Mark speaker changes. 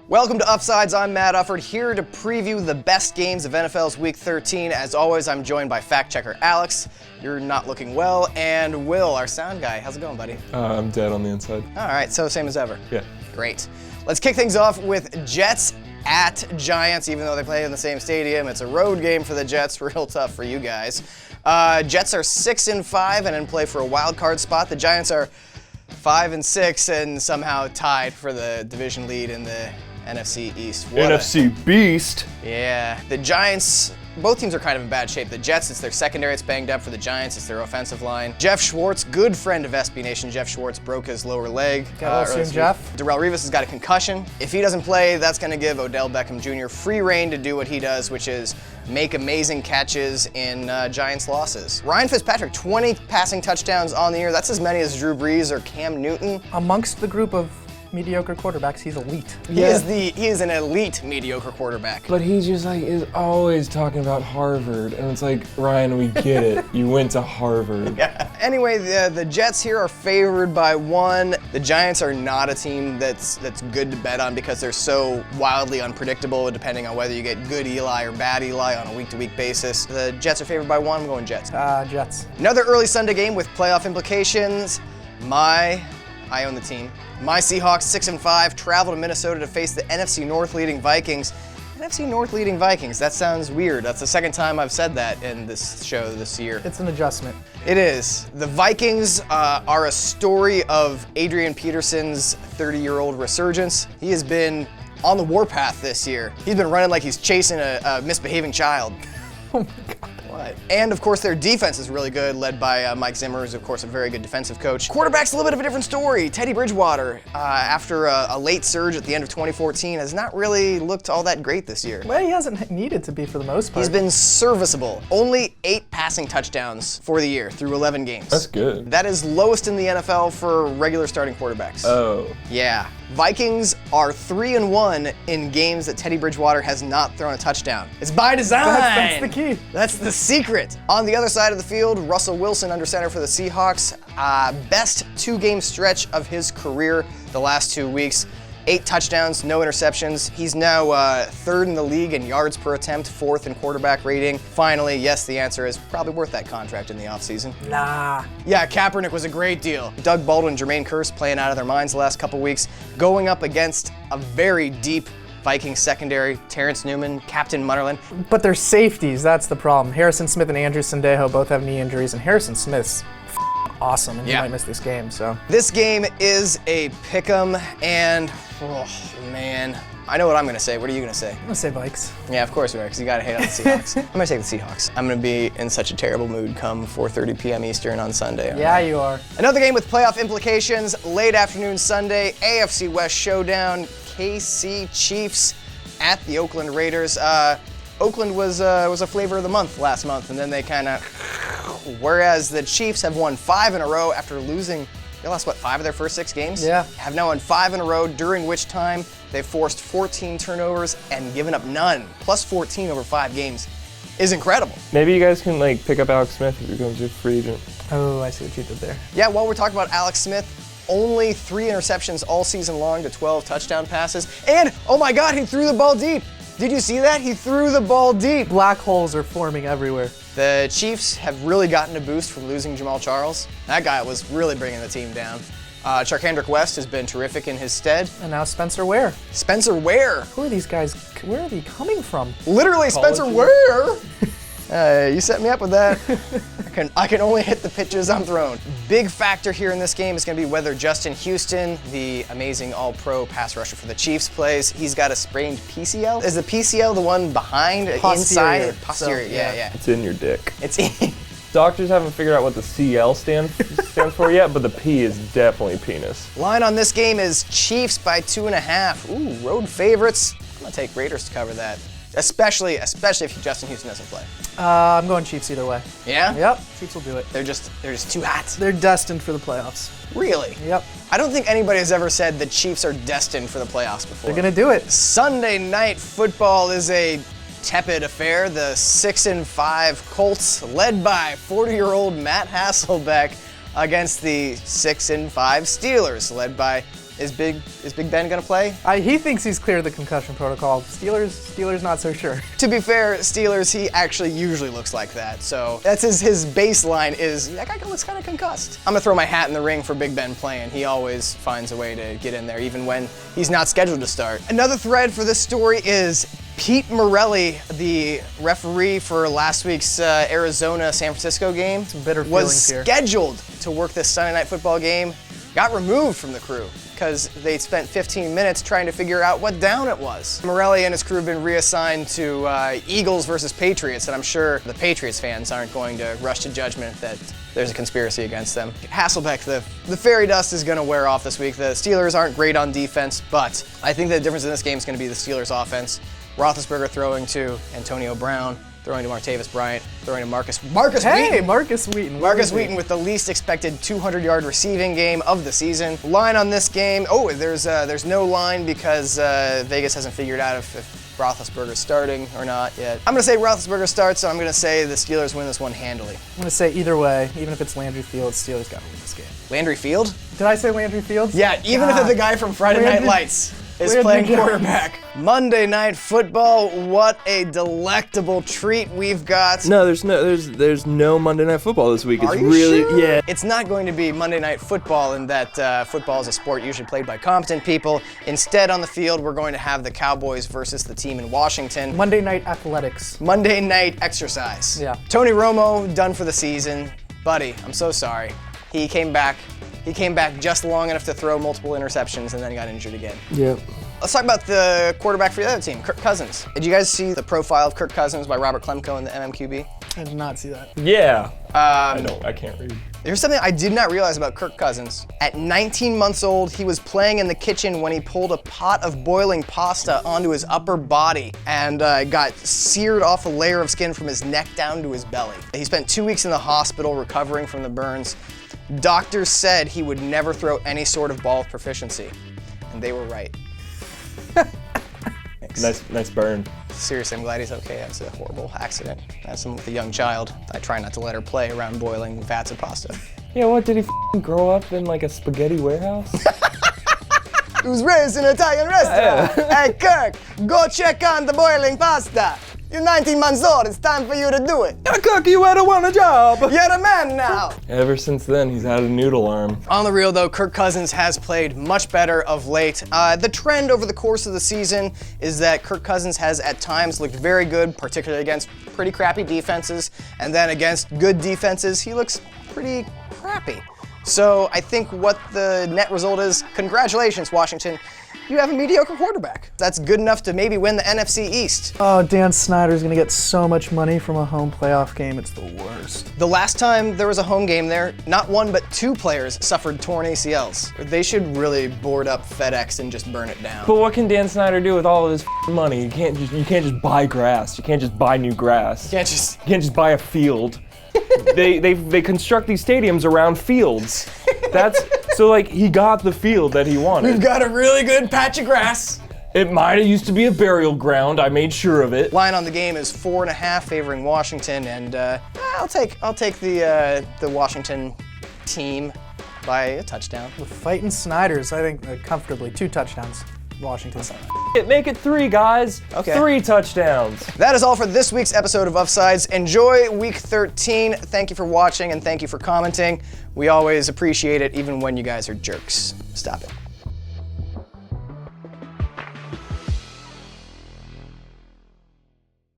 Speaker 1: Welcome to Uffsides. I'm Matt Ufford, here to preview the best games of NFL's Week 13. As always, I'm joined by fact checker Alex. You're not looking well, and Will, our sound guy. How's it going, buddy?
Speaker 2: I'm dead on the inside.
Speaker 1: All right, so same as ever.
Speaker 2: Yeah.
Speaker 1: Great. Let's kick things off with Jets at Giants. Even though they play in the same stadium, it's a road game for the Jets. Real tough for you guys. Jets are 6-5 and in play for a wild card spot. The Giants are 5-6 and somehow tied for the division lead in the NFC East.
Speaker 2: NFC Beast.
Speaker 1: Yeah, the Giants, both teams are kind of in bad shape. The Jets, it's their secondary, it's banged up. For the Giants, it's their offensive line. Jeff Schwartz, good friend of SB Nation, Jeff Schwartz broke his lower leg.
Speaker 3: Got well soon, Jeff.
Speaker 1: Darrelle Revis has got a concussion. If he doesn't play, that's going to give Odell Beckham Jr. free reign to do what he does, which is make amazing catches in Giants losses. Ryan Fitzpatrick, 20 passing touchdowns on the year. That's as many as Drew Brees or Cam Newton.
Speaker 3: Amongst the group of mediocre quarterbacks, he's elite.
Speaker 1: He is an elite mediocre quarterback.
Speaker 2: But he just is always talking about Harvard, and it's like, Ryan, we get it. You went to Harvard.
Speaker 1: Yeah. Anyway, the Jets here are favored by 1. The Giants are not a team that's good to bet on because they're so wildly unpredictable, depending on whether you get good Eli or bad Eli on a week-to-week basis. The Jets are favored by 1. I'm going Jets.
Speaker 3: Jets.
Speaker 1: Another early Sunday game with playoff implications. I own the team. My Seahawks, 6-5, travel to Minnesota to face the NFC North leading Vikings. NFC North leading Vikings, that sounds weird. That's the second time I've said that in this show this year.
Speaker 3: It's an adjustment.
Speaker 1: It is. The Vikings are a story of Adrian Peterson's 30-year-old resurgence. He has been on the warpath this year. He's been running like he's chasing a misbehaving child.
Speaker 3: Oh my God.
Speaker 1: What? And of course their defense is really good, led by Mike Zimmer, who's of course a very good defensive coach. Quarterback's a little bit of a different story. Teddy Bridgewater, after a late surge at the end of 2014, has not really looked all that great this year.
Speaker 3: Well, he hasn't needed to be for the most part.
Speaker 1: He's been serviceable. Only 8 passing touchdowns for the year through 11 games.
Speaker 2: That's good.
Speaker 1: That is lowest in the NFL for regular starting quarterbacks.
Speaker 2: Oh.
Speaker 1: Yeah. Vikings are 3-1 in games that Teddy Bridgewater has not thrown a touchdown. It's by design.
Speaker 3: That's the key.
Speaker 1: That's the secret. On the other side of the field, Russell Wilson under center for the Seahawks. Best 2-game stretch of his career the last 2 weeks. 8 touchdowns, no interceptions. He's now 3rd in the league in yards per attempt, 4th in quarterback rating. Finally, yes, the answer is probably worth that contract in the offseason.
Speaker 3: Nah.
Speaker 1: Yeah, Kaepernick was a great deal. Doug Baldwin and Jermaine Kearse playing out of their minds the last couple weeks, going up against a very deep Vikings secondary, Terrence Newman, Captain Munnerlyn.
Speaker 3: But they're safeties, that's the problem. Harrison Smith and Andrew Sendejo both have knee injuries, and Harrison Smith's awesome, and he might miss this game, so.
Speaker 1: This game is a pick'em, and, oh man, I know what I'm gonna say. What are you gonna say?
Speaker 3: I'm gonna say Vikes.
Speaker 1: Yeah, of course you are, because you gotta hate on the Seahawks. I'm gonna take the Seahawks. I'm gonna be in such a terrible mood come 4:30 p.m. Eastern on Sunday.
Speaker 3: Yeah, you are.
Speaker 1: Another game with playoff implications, late afternoon Sunday, AFC West showdown, KC Chiefs at the Oakland Raiders. Oakland was a flavor of the month last month, and then they kind of, whereas the Chiefs have won 5 in a row after losing, they lost, 5 of their first 6 games?
Speaker 3: Yeah.
Speaker 1: Have now won 5 in a row, during which time they've forced 14 turnovers and given up none. Plus 14 over 5 games is incredible.
Speaker 2: Maybe you guys can pick up Alex Smith if you're going to a free agent.
Speaker 3: Oh, I see what you did there.
Speaker 1: Yeah, while we're talking about Alex Smith, only 3 interceptions all season long to 12 touchdown passes. And, oh my God, he threw the ball deep. Did you see that? He threw the ball deep.
Speaker 3: Black holes are forming everywhere.
Speaker 1: The Chiefs have really gotten a boost from losing Jamal Charles. That guy was really bringing the team down. Charkandrick West has been terrific in his stead.
Speaker 3: And now Spencer Ware.
Speaker 1: Spencer Ware.
Speaker 3: Who are these guys? Where are they coming from?
Speaker 1: Literally, Spencer Ware. You set me up with that. I can only hit the pitches I'm thrown. Big factor here in this game is going to be whether Justin Houston, the amazing all-pro pass rusher for the Chiefs, plays. He's got a sprained PCL. Is the PCL the one behind,
Speaker 3: posterior.
Speaker 1: inside? Posterior,
Speaker 3: So,
Speaker 1: yeah.
Speaker 2: It's in your dick.
Speaker 1: It's in.
Speaker 2: Doctors haven't figured out what the CL stands for yet, but the P is definitely penis.
Speaker 1: Line on this game is Chiefs by 2.5. Ooh, road favorites. I'm going to take Raiders to cover that. Especially if Justin Houston doesn't play.
Speaker 3: I'm going Chiefs either way.
Speaker 1: Yeah?
Speaker 3: Yep, Chiefs will do it.
Speaker 1: They're just too hot.
Speaker 3: They're destined for the playoffs.
Speaker 1: Really?
Speaker 3: Yep.
Speaker 1: I don't think anybody has ever said the Chiefs are destined for the playoffs before.
Speaker 3: They're gonna do it.
Speaker 1: Sunday night football is a tepid affair. The 6-5 Colts, led by 40-year-old Matt Hasselbeck, against the 6-5 Steelers, led by, is Big Ben gonna play?
Speaker 3: He thinks he's cleared the concussion protocol. Steelers not so sure.
Speaker 1: To be fair, Steelers, he actually usually looks like that. So that's his baseline is, that guy looks kind of concussed. I'm gonna throw my hat in the ring for Big Ben playing. He always finds a way to get in there, even when he's not scheduled to start. Another thread for this story is Pete Morelli, the referee for last week's Arizona-San Francisco game,
Speaker 3: Some bitter
Speaker 1: was
Speaker 3: feelings here.
Speaker 1: scheduled to work this Sunday Night Football game, got removed from the crew because they spent 15 minutes trying to figure out what down it was. Morelli and his crew have been reassigned to Eagles versus Patriots, and I'm sure the Patriots fans aren't going to rush to judgment that there's a conspiracy against them. Hasselbeck, the fairy dust is gonna wear off this week. The Steelers aren't great on defense, but I think the difference in this game is gonna be the Steelers offense. Roethlisberger throwing to Antonio Brown, throwing to Martavis Bryant, throwing to Marcus Wheaton.
Speaker 3: Marcus Wheaton.
Speaker 1: Marcus Wheaton with the least expected 200-yard receiving game of the season. Line on this game, there's no line because Vegas hasn't figured out if Roethlisberger's starting or not yet. I'm gonna say Roethlisberger starts, so I'm gonna say the Steelers win this one handily.
Speaker 3: I'm gonna say either way, even if it's Landry Fields, Steelers gotta win this game.
Speaker 1: Landry Field?
Speaker 3: Did I say Landry Fields?
Speaker 1: Yeah, even if the guy from Friday Night Lights is playing quarterback. Monday Night Football, what a delectable treat we've got.
Speaker 2: No, there's no Monday Night Football this week.
Speaker 1: Are
Speaker 2: It's
Speaker 1: you
Speaker 2: really
Speaker 1: sure?
Speaker 2: yeah.
Speaker 1: It's not going to be Monday Night Football in that football is a sport usually played by competent people. Instead, on the field, we're going to have the Cowboys versus the team in Washington.
Speaker 3: Monday Night Athletics.
Speaker 1: Monday Night Exercise.
Speaker 3: Yeah.
Speaker 1: Tony Romo done for the season. Buddy, I'm so sorry. He came back just long enough to throw multiple interceptions and then got injured again.
Speaker 2: Yep.
Speaker 1: Let's talk about the quarterback for the other team, Kirk Cousins. Did you guys see the profile of Kirk Cousins by Robert Klemko in the MMQB?
Speaker 3: I did not see that.
Speaker 2: Yeah. I can't read.
Speaker 1: Here's something I did not realize about Kirk Cousins. At 19 months old, he was playing in the kitchen when he pulled a pot of boiling pasta onto his upper body and got seared off a layer of skin from his neck down to his belly. He spent 2 weeks in the hospital recovering from the burns. Doctors said he would never throw any sort of ball with proficiency, and they were right.
Speaker 2: Nice burn.
Speaker 1: Seriously, I'm glad he's okay. That's a horrible accident. As someone with a young child, I try not to let her play around boiling vats of pasta.
Speaker 2: Yeah, what, did he grow up in like a spaghetti warehouse?
Speaker 1: He was raised in an Italian restaurant. Hey, Kirk, go check on the boiling pasta. You're 19 months old. It's time for you to do it.
Speaker 2: Kirk, you had won a job.
Speaker 1: You're a man now.
Speaker 2: Ever since then, he's had a noodle arm.
Speaker 1: On the real though, Kirk Cousins has played much better of late. The trend over the course of the season is that Kirk Cousins has at times looked very good, particularly against pretty crappy defenses, and then against good defenses, he looks pretty crappy. So I think what the net result is, congratulations, Washington. You have a mediocre quarterback. That's good enough to maybe win the NFC East.
Speaker 3: Oh, Dan Snyder's gonna get so much money from a home playoff game. It's the worst.
Speaker 1: The last time there was a home game there, not one but two players suffered torn ACLs. They should really board up FedEx and just burn it down.
Speaker 2: But what can Dan Snyder do with all of his money? You can't just buy grass. You can't just buy new grass.
Speaker 1: You
Speaker 2: You can't just buy a field. they construct these stadiums around fields. So like he got the field that he wanted.
Speaker 1: We've got a really good patch of grass.
Speaker 2: It might have used to be a burial ground. I made sure of it.
Speaker 1: Line on the game is 4.5 favoring Washington, and I'll take the Washington team by a touchdown.
Speaker 3: The fighting Snyders, I think comfortably 2 touchdowns. Washington.
Speaker 2: Make it 3, guys.
Speaker 1: Okay.
Speaker 2: 3 touchdowns.
Speaker 1: That is all for this week's episode of Uffsides. Enjoy week 13. Thank you for watching and thank you for commenting. We always appreciate it, even when you guys are jerks. Stop it.